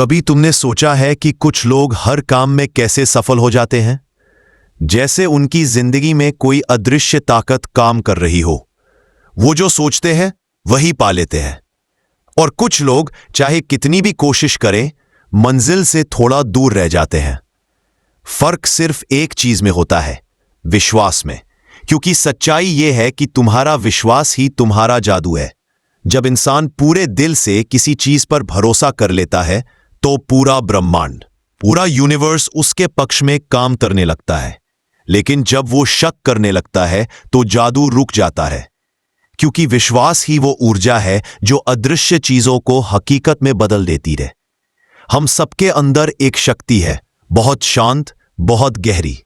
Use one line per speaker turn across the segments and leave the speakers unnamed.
कभी तुमने सोचा है कि कुछ लोग हर काम में कैसे सफल हो जाते हैं? जैसे उनकी जिंदगी में कोई अदृश्य ताकत काम कर रही हो। वो जो सोचते हैं वही पा लेते हैं। और कुछ लोग चाहे कितनी भी कोशिश करें, मंजिल से थोड़ा दूर रह जाते हैं। फर्क सिर्फ एक चीज में होता है, विश्वास में। क्योंकि सच्चाई यह है कि तुम्हारा विश्वास ही तुम्हारा जादू है। जब इंसान पूरे दिल से किसी चीज पर भरोसा कर लेता है तो पूरा ब्रह्मांड, पूरा यूनिवर्स उसके पक्ष में काम करने लगता है। लेकिन जब वो शक करने लगता है तो जादू रुक जाता है। क्योंकि विश्वास ही वो ऊर्जा है जो अदृश्य चीजों को हकीकत में बदल देती है। हम सबके अंदर एक शक्ति है, बहुत शांत, बहुत गहरी।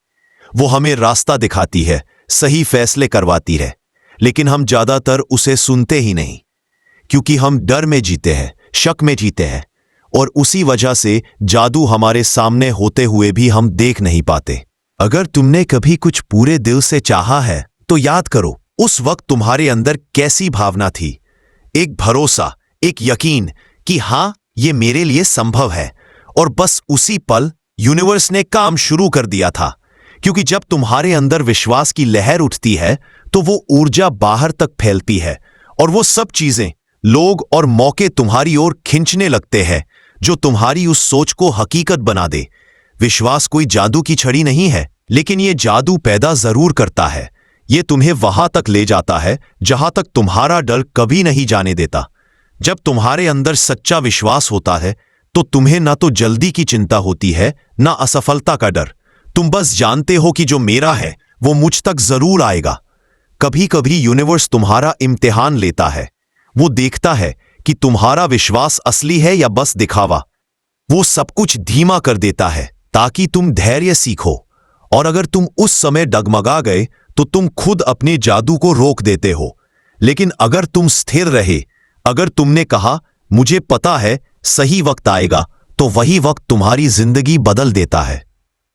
वो हमें रास्ता दिखाती है, सही फैसले करवाती है। लेकिन हम ज्यादातर उसे सुनते ही नहीं। क्योंकि हम डर में जीते हैं, शक में जीते हैं। और उसी वजह से जादू हमारे सामने होते हुए भी हम देख नहीं पाते। अगर तुमने कभी कुछ पूरे दिल से चाहा है तो याद करो, उस वक्त तुम्हारे अंदर कैसी भावना थी। एक भरोसा, एक यकीन कि हां, ये मेरे लिए संभव है। और बस उसी पल यूनिवर्स ने काम शुरू कर दिया था। क्योंकि जब तुम्हारे अंदर विश्वास की लहर उठती है तो वो ऊर्जा बाहर तक फैलती है। और वो सब चीजें, लोग और मौके तुम्हारी ओर खींचने लगते हैं जो तुम्हारी उस सोच को हकीकत बना दे। विश्वास कोई जादू की छड़ी नहीं है, लेकिन ये जादू पैदा जरूर करता है। ये तुम्हें वहां तक ले जाता है जहां तक तुम्हारा डर कभी नहीं जाने देता। जब तुम्हारे अंदर सच्चा विश्वास होता है तो तुम्हें ना तो जल्दी की चिंता होती है, ना असफलता का डर। तुम बस जानते हो कि जो मेरा है वो मुझ तक जरूर आएगा। कभी कभी यूनिवर्स तुम्हारा इम्तिहान लेता है। वो देखता है कि तुम्हारा विश्वास असली है या बस दिखावा। वो सब कुछ धीमा कर देता है ताकि तुम धैर्य सीखो। और अगर तुम उस समय डगमगा गए तो तुम खुद अपने जादू को रोक देते हो। लेकिन अगर तुम स्थिर रहे, अगर तुमने कहा मुझे पता है सही वक्त आएगा, तो वही वक्त तुम्हारी जिंदगी बदल देता है।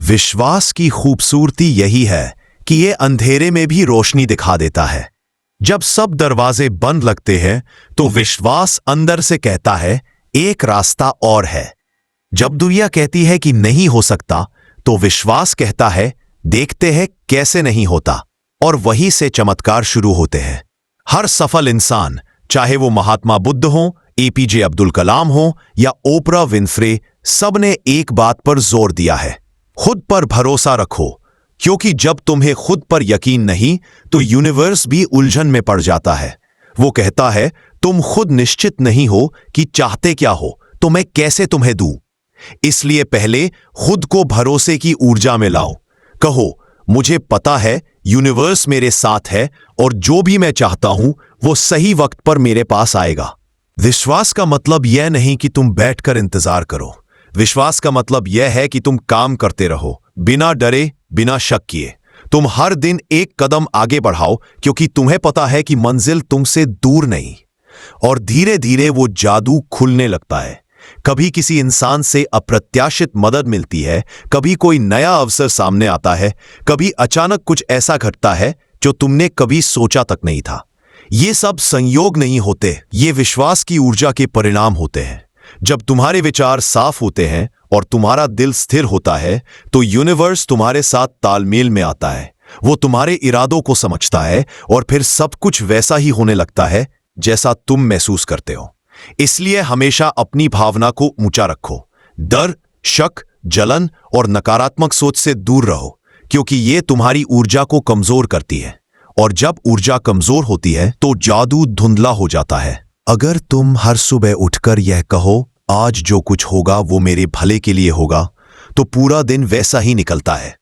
विश्वास की खूबसूरती यही है कि ये अंधेरे में भी रोशनी दिखा देता है। जब सब दरवाजे बंद लगते हैं तो विश्वास अंदर से कहता है एक रास्ता और है। जब दुनिया कहती है कि नहीं हो सकता तो विश्वास कहता है देखते हैं कैसे नहीं होता। और वहीं से चमत्कार शुरू होते हैं। हर सफल इंसान, चाहे वो महात्मा बुद्ध हो, एपीजे अब्दुल कलाम हो या ओपरा विन्फ्रे, सबने एक बात पर जोर दिया है, खुद पर भरोसा रखो। क्योंकि जब तुम्हें खुद पर यकीन नहीं तो यूनिवर्स भी उलझन में पड़ जाता है। वो कहता है तुम खुद निश्चित नहीं हो कि चाहते क्या हो तो मैं कैसे तुम्हें दूं। इसलिए पहले खुद को भरोसे की ऊर्जा में लाओ। कहो मुझे पता है यूनिवर्स मेरे साथ है और जो भी मैं चाहता हूं वो सही वक्त पर मेरे पास आएगा। विश्वास का मतलब यह नहीं कि तुम बैठकर इंतजार करो। विश्वास का मतलब यह है कि तुम काम करते रहो, बिना डरे, बिना शक किए। तुम हर दिन एक कदम आगे बढ़ाओ क्योंकि तुम्हें पता है कि मंजिल तुमसे दूर नहीं। और धीरे धीरे वो जादू खुलने लगता है। कभी किसी इंसान से अप्रत्याशित मदद मिलती है, कभी कोई नया अवसर सामने आता है, कभी अचानक कुछ ऐसा घटता है जो तुमने कभी सोचा तक नहीं था। ये सब संयोग नहीं होते, ये विश्वास की ऊर्जा के परिणाम होते हैं। जब तुम्हारे विचार साफ होते हैं और तुम्हारा दिल स्थिर होता है तो यूनिवर्स तुम्हारे साथ तालमेल में आता है। वो तुम्हारे इरादों को समझता है और फिर सब कुछ वैसा ही होने लगता है जैसा तुम महसूस करते हो। इसलिए हमेशा अपनी भावना को ऊंचा रखो। डर, शक, जलन और नकारात्मक सोच से दूर रहो क्योंकि ये तुम्हारी ऊर्जा को कमजोर करती है। और जब ऊर्जा कमजोर होती है तो जादू धुंधला हो जाता है। अगर तुम हर सुबह उठकर यह कहो आज जो कुछ होगा वो मेरे भले के लिए होगा, तो पूरा दिन वैसा ही निकलता है।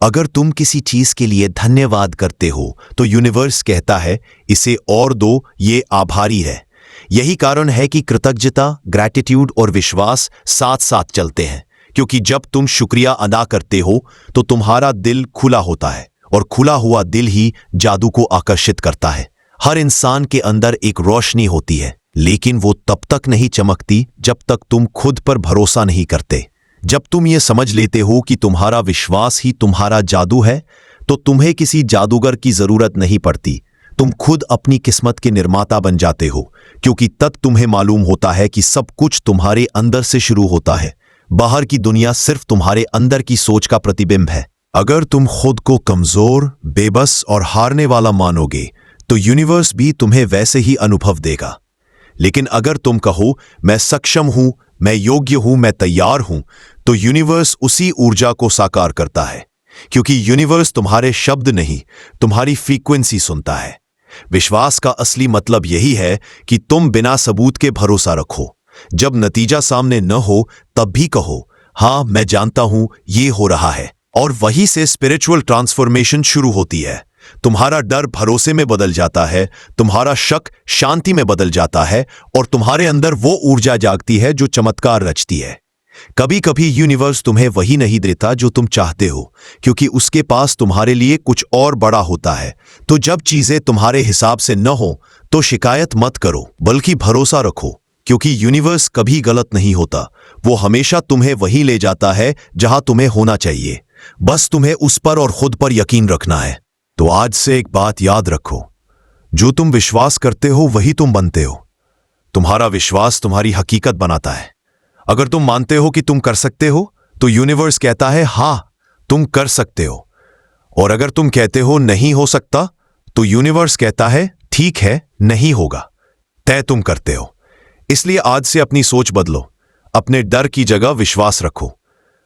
अगर तुम किसी चीज के लिए धन्यवाद करते हो तो यूनिवर्स कहता है इसे और दो, ये आभारी है। यही कारण है कि कृतज्ञता, ग्रैटिट्यूड और विश्वास साथ साथ चलते हैं। क्योंकि जब तुम शुक्रिया अदा करते हो तो तुम्हारा दिल खुला होता है और खुला हुआ दिल ही जादू को आकर्षित करता है। हर इंसान के अंदर एक रोशनी होती है, लेकिन वो तब तक नहीं चमकती जब तक तुम खुद पर भरोसा नहीं करते। जब तुम ये समझ लेते हो कि तुम्हारा विश्वास ही तुम्हारा जादू है तो तुम्हें किसी जादूगर की जरूरत नहीं पड़ती। तुम खुद अपनी किस्मत के निर्माता बन जाते हो, क्योंकि तब तुम्हें मालूम होता है कि सब कुछ तुम्हारे अंदर से शुरू होता है। बाहर की दुनिया सिर्फ तुम्हारे अंदर की सोच का प्रतिबिंब है। अगर तुम खुद को कमजोर, बेबस और हारने वाला मानोगे तो यूनिवर्स भी तुम्हें वैसे ही अनुभव देगा। लेकिन अगर तुम कहो मैं सक्षम हूं, मैं योग्य हूं, मैं तैयार हूं, तो यूनिवर्स उसी ऊर्जा को साकार करता है, क्योंकि यूनिवर्स तुम्हारे शब्द नहीं, तुम्हारी फ्रीक्वेंसी सुनता है। विश्वास का असली मतलब यही है कि तुम बिना सबूत के भरोसा रखो। जब नतीजा सामने न हो तब भी कहो हां मैं जानता हूं ये हो रहा है, और वहीं से स्पिरिचुअल ट्रांसफॉर्मेशन शुरू होती है। तुम्हारा डर भरोसे में बदल जाता है, तुम्हारा शक शांति में बदल जाता है, और तुम्हारे अंदर वो ऊर्जा जागती है जो चमत्कार रचती है। कभी कभी यूनिवर्स तुम्हें वही नहीं देता जो तुम चाहते हो, क्योंकि उसके पास तुम्हारे लिए कुछ और बड़ा होता है। तो जब चीजें तुम्हारे हिसाब से न हो तो शिकायत मत करो, बल्कि भरोसा रखो, क्योंकि यूनिवर्स कभी गलत नहीं होता। वो हमेशा तुम्हें वही ले जाता है जहां तुम्हें होना चाहिए। बस तुम्हें उस पर और खुद पर यकीन रखना है। तो आज से एक बात याद रखो, जो तुम विश्वास करते हो वही तुम बनते हो। तुम्हारा विश्वास तुम्हारी हकीकत बनाता है। अगर तुम मानते हो कि तुम कर सकते हो तो यूनिवर्स कहता है हां तुम कर सकते हो, और अगर तुम कहते हो नहीं हो सकता तो यूनिवर्स कहता है ठीक है नहीं होगा, तय तुम करते हो। इसलिए आज से अपनी सोच बदलो, अपने डर की जगह विश्वास रखो।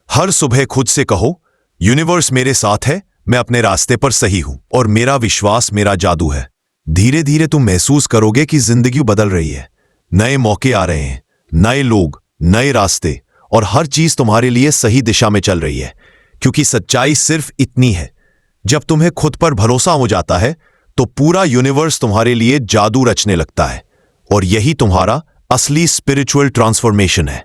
हर सुबह खुद से कहो यूनिवर्स मेरे साथ है, मैं अपने रास्ते पर सही हूं, और मेरा विश्वास मेरा जादू है। धीरे धीरे तुम महसूस करोगे कि जिंदगी बदल रही है, नए मौके आ रहे हैं, नए लोग, नए रास्ते, और हर चीज तुम्हारे लिए सही दिशा में चल रही है। क्योंकि सच्चाई सिर्फ इतनी है, जब तुम्हें खुद पर भरोसा हो जाता है तो पूरा यूनिवर्स तुम्हारे लिए जादू रचने लगता है, और यही तुम्हारा असली स्पिरिचुअल ट्रांसफॉर्मेशन है।